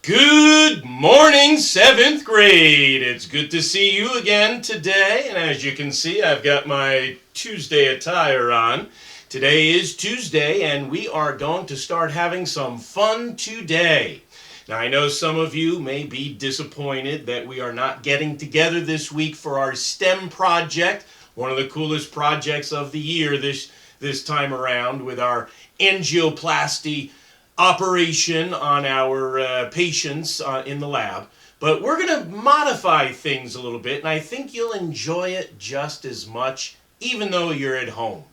Good morning, 7th grade. It's good to see you again today. And as you can see, I've got my Tuesday attire on. Today is Tuesday, and we are going to start having some fun today. Now, I know some of you may be disappointed that we are not getting together this week for our STEM project, one of the coolest projects of the year this time around with our angioplasty operation on our patients in the lab. But we're going to modify things a little bit, and I think you'll enjoy it just as much, even though you're at home.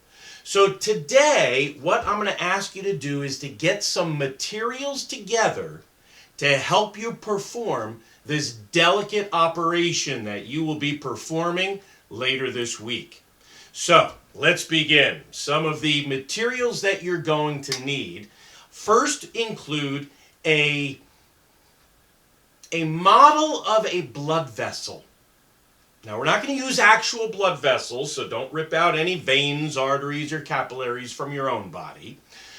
So today, what I'm going to ask you to do is to get some materials together to help you perform this delicate operation that you will be performing later this week. So, let's begin. Some of the materials that you're going to need first include a model of a blood vessel. Now, we're not going to use actual blood vessels, so don't rip out any veins, arteries, or capillaries from your own body.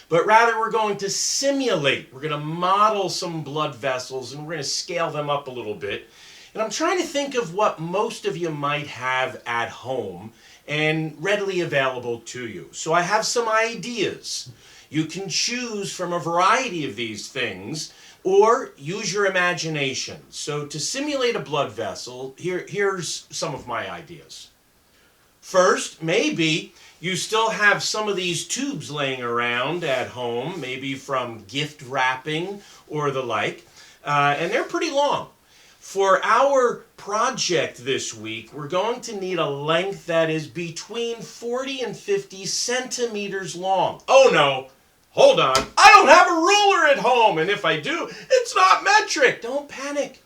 But rather, we're going to simulate. We're going to model some blood vessels, and we're going to scale them up a little bit. And I'm trying to think of what most of you might have at home and readily available to you. So I have some ideas. You can choose from a variety of these things or use your imagination. So to simulate a blood vessel, here's some of my ideas. First, maybe you still have some of these tubes laying around at home, maybe from gift wrapping or the like, and they're pretty long. For our project this week, we're going to need a length that is between 40 and 50 centimeters long. Oh no, hold on, I don't have a ruler at home, and if I do, it's not metric. Don't panic,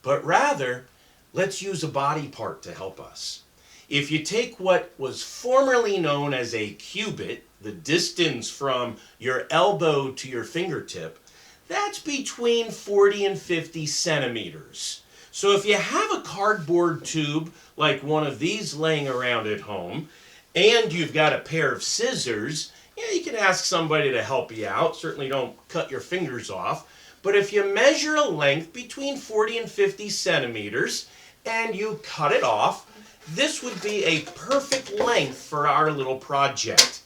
but rather, let's use a body part to help us. If you take what was formerly known as a cubit, the distance from your elbow to your fingertip, that's between 40 and 50 centimeters. So if you have a cardboard tube like one of these laying around at home, and you've got a pair of scissors, you can ask somebody to help you out. Certainly don't cut your fingers off. But if you measure a length between 40 and 50 centimeters and you cut it off, this would be a perfect length for our little project.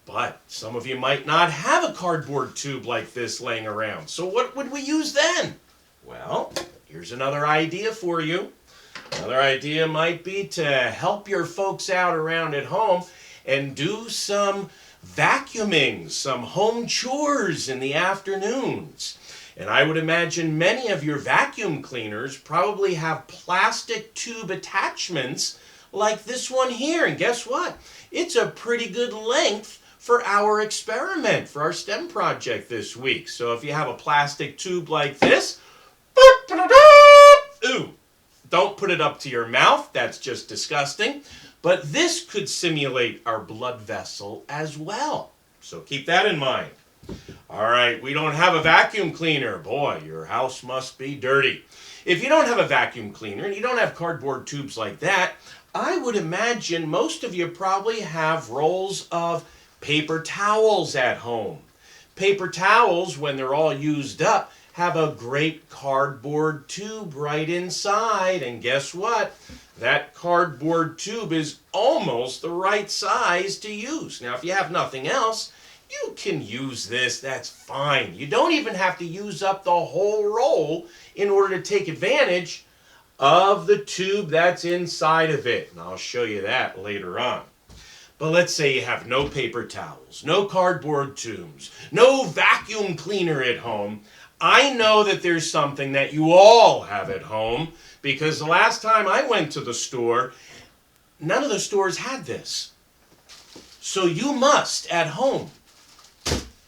But some of you might not have a cardboard tube like this laying around. So what would we use then? Well, here's another idea for you. Another idea might be to help your folks out around at home and do some vacuuming, some home chores in the afternoons. And I would imagine many of your vacuum cleaners probably have plastic tube attachments like this one here. And guess what? It's a pretty good length for our experiment, for our STEM project this week. So if you have a plastic tube like this, ooh, don't put it up to your mouth. That's just disgusting. But this could simulate our blood vessel as well. So keep that in mind. All right, we don't have a vacuum cleaner. Boy, your house must be dirty. If you don't have a vacuum cleaner and you don't have cardboard tubes like that, I would imagine most of you probably have rolls of paper towels at home. Paper towels, when they're all used up, have a great cardboard tube right inside. And guess what? That cardboard tube is almost the right size to use. Now, if you have nothing else, you can use this. That's fine. You don't even have to use up the whole roll in order to take advantage of the tube that's inside of it. And I'll show you that later on. But let's say you have no paper towels, no cardboard tubes, no vacuum cleaner at home. I know that there's something that you all have at home because the last time I went to the store, none of the stores had this. So you must at home.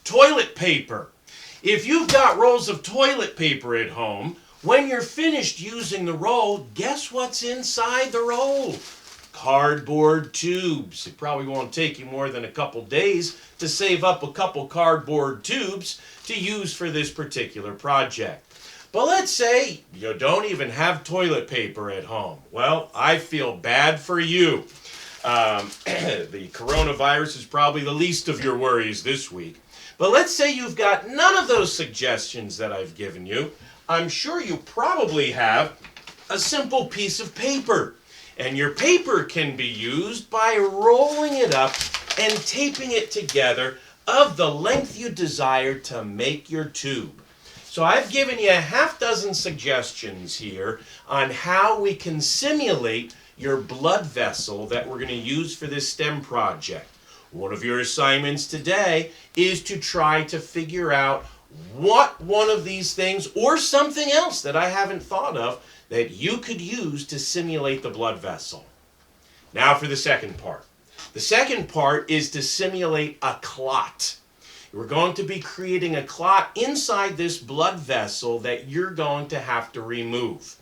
Toilet paper. If you've got rolls of toilet paper at home, when you're finished using the roll, guess what's inside the roll? Cardboard tubes. It probably won't take you more than a couple days to save up a couple cardboard tubes to use for this particular project. But let's say you don't even have toilet paper at home. Well, I feel bad for you. The coronavirus is probably the least of your worries this week. But let's say you've got none of those suggestions that I've given you. I'm sure you probably have a simple piece of paper. And your paper can be used by rolling it up and taping it together of the length you desire to make your tube. So I've given you a half dozen suggestions here on how we can simulate your blood vessel that we're going to use for this STEM project. One of your assignments today is to try to figure out what one of these things or something else that I haven't thought of that you could use to simulate the blood vessel. Now for the second part. The second part is to simulate a clot. We're going to be creating a clot inside this blood vessel that you're going to have to remove.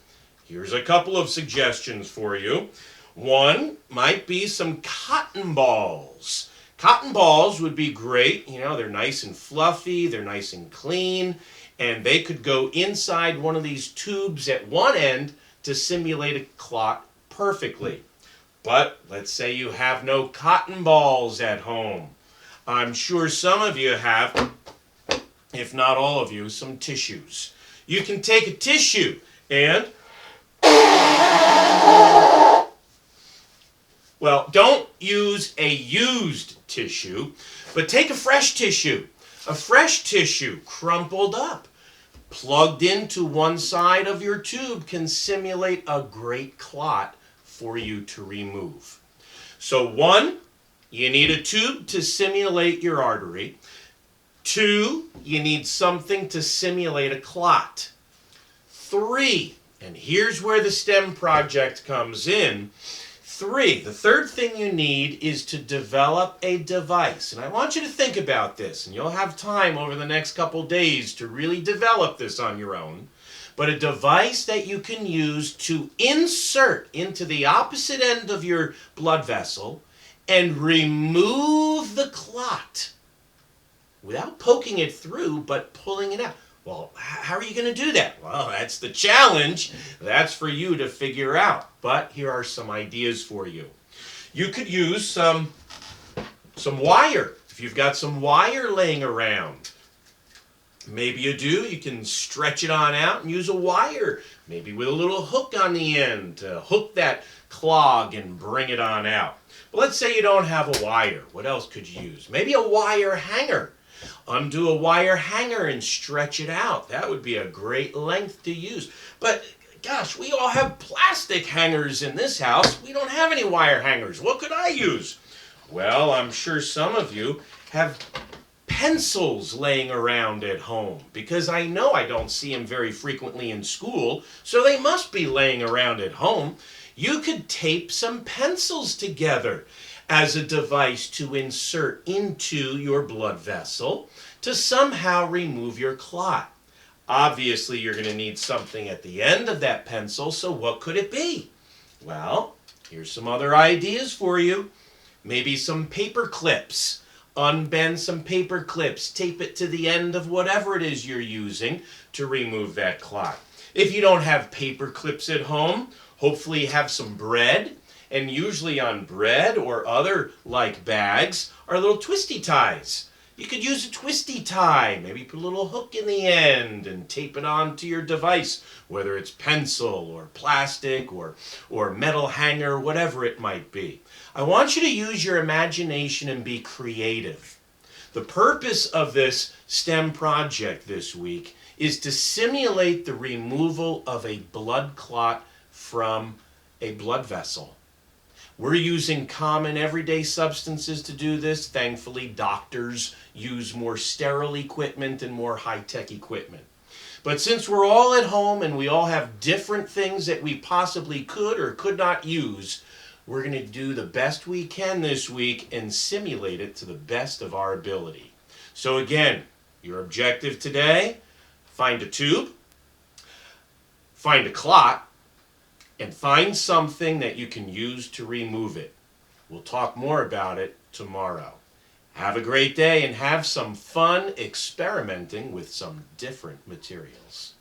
Here's a couple of suggestions for you. One might be some cotton balls. Cotton balls would be great. You know, they're nice and fluffy, they're nice and clean, and they could go inside one of these tubes at one end to simulate a clot perfectly. But let's say you have no cotton balls at home. I'm sure some of you have, if not all of you, some tissues. You can take a tissue and, well, don't use a used tissue, but take a fresh tissue. A fresh tissue crumpled up, plugged into one side of your tube can simulate a great clot for you to remove. So 1, you need a tube to simulate your artery. 2, you need something to simulate a clot. 3, and here's where the STEM project comes in. 3, the third thing you need is to develop a device. And I want you to think about this, and you'll have time over the next couple days to really develop this on your own. But a device that you can use to insert into the opposite end of your blood vessel and remove the clot without poking it through, but pulling it out. Well, how are you going to do that? Well, that's the challenge. That's for you to figure out. But here are some ideas for you. You could use some wire. If you've got some wire laying around, maybe you do, you can stretch it on out and use a wire, maybe with a little hook on the end to hook that clog and bring it on out. But let's say you don't have a wire. What else could you use? Maybe a wire hanger. Undo a wire hanger and stretch it out. That would be a great length to use. But gosh, we all have plastic hangers in this house. We don't have any wire hangers. What could I use? Well, I'm sure some of you have pencils laying around at home, because I know I don't see them very frequently in school, so they must be laying around at home. You could tape some pencils together as a device to insert into your blood vessel to somehow remove your clot. Obviously, you're going to need something at the end of that pencil, so what could it be? Well, here's some other ideas for you. Maybe some paper clips. Unbend some paper clips, tape it to the end of whatever it is you're using to remove that clot. If you don't have paper clips at home, hopefully you have some bread. And usually on bread or other like bags are little twisty ties. You could use a twisty tie, maybe put a little hook in the end and tape it onto your device, whether it's pencil or plastic or metal hanger, whatever it might be. I want you to use your imagination and be creative. The purpose of this STEM project this week is to simulate the removal of a blood clot from a blood vessel. We're using common everyday substances to do this. Thankfully, doctors use more sterile equipment and more high-tech equipment. But since we're all at home and we all have different things that we possibly could or could not use, we're going to do the best we can this week and simulate it to the best of our ability. So again, your objective today, find a tube, find a clot, and find something that you can use to remove it. We'll talk more about it tomorrow. Have a great day and have some fun experimenting with some different materials.